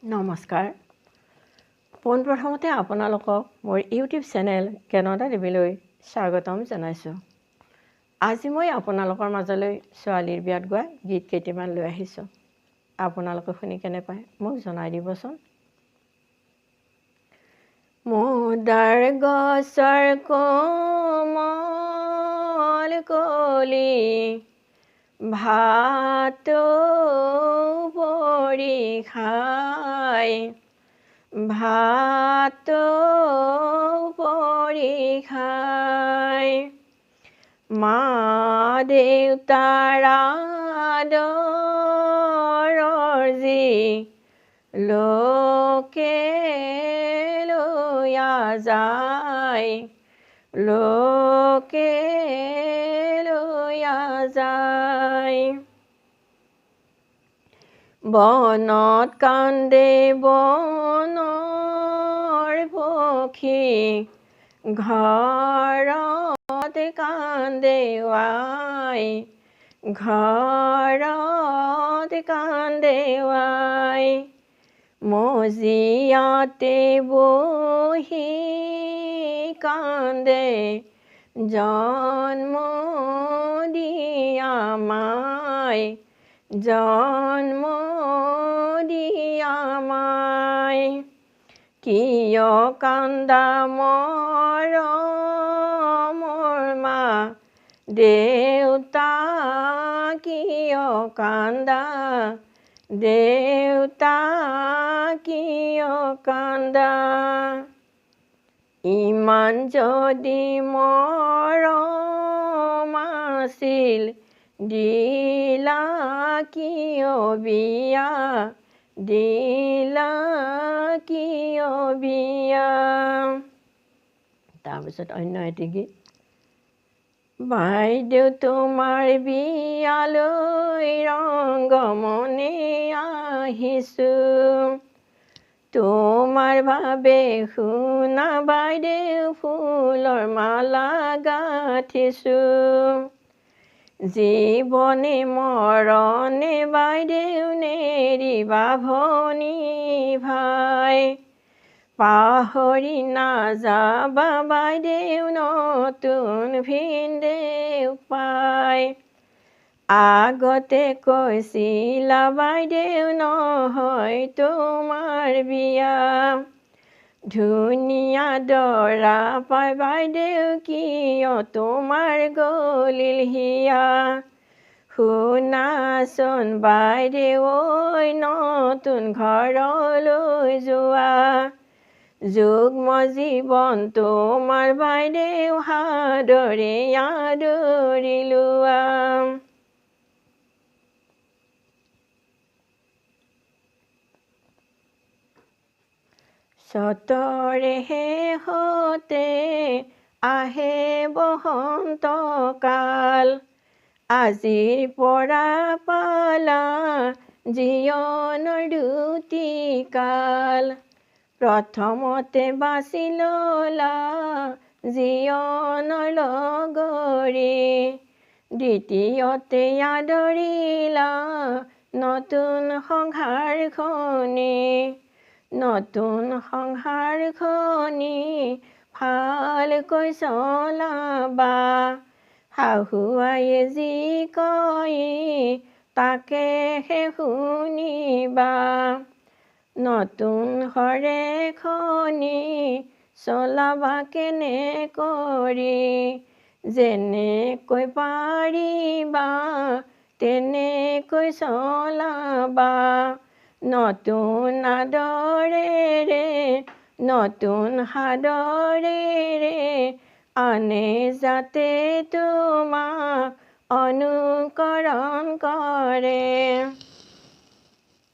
নমস্কাৰ। পোনপ্ৰথমতে আপোনালোকক মোৰ ইউটিউব চেনেল কেনডা টিভিলৈ স্বাগতম জনাইছোঁ। আজি মই আপোনালোকৰ মাজলৈ ছোৱালীৰ বিয়াত গোৱা গীত কেইটামান লৈ আহিছোঁ। আপোনালোকে শুনি কেনে পায় মোক জনাই দিবচোন। মুদাৰ গছৰ কোমল কলি ভাত পৰি খাই ভাত পৰি খাই মা দেউতাৰ আদৰৰ যি লোকে লৈয়া যায় লোকে লৈয়া যায় বনত কান্দে বনৰ পক্ষী ঘৰত কান্দে আই ঘৰত কান্দে আই মজিয়াতে বহি কান্দে জন্ম দিয়া মাই জন্ম দিয়া মাই কিয় কান্দা মৰমৰ মা দেউতা কিয় কান্দা দেউতা কিয় কান্দা ইমান যদি মৰম আছিল দিলা কিয় বিয়া দিলা কিয় বিয়া। তাৰপিছত অন্য এটি গীত বাইদেউ তোমাৰ বিয়ালৈ ৰংগমনে আহিছোঁ তোমাৰ বাবে শুনা বাইদেউ ফুলৰ মালা গাঁঠিছোঁ জীৱনে মৰণে বাইদেউ নেৰিবা ভনী ভাই পাহৰি নাযাবা বাইদেউ নতুন ভিনদেউ পাই আগতে কৈছিলা বাইদেউ নহয় তোমাৰ বিয়া ধুনীয়া দৰা পাই বাইদেউ কিয় তোমাৰ গলিল হিয়া শুনাচোন বাইদেউ ঐ নতুন ঘৰলৈ যোৱা যুগ্ম জীৱন তোমাৰ বাইদেউ সাদৰে আদৰি লোৱা। চতৰে শেষতে আহে বসন্ত কাল আজিৰ পৰা পালা জীৱনৰ দুটি কাল প্ৰথমতে বাছি ললা জীৱনৰ লগৰী দ্বিতীয়তে আদৰিলা নতুন সংসাৰখনি নতুন সংসাৰখনি ভালকৈ চলাবা শাহুৱায়ে যি কয় তাকেহে শুনিবা নতুন ঘৰখনি চলাবা কেনে কৰি যেনেকৈ পাৰিবা তেনেকৈ চলাবা নতুন আদৰেৰে নতুন সাদৰেৰে আনে যাতে তোমাক অনুকৰণ কৰে।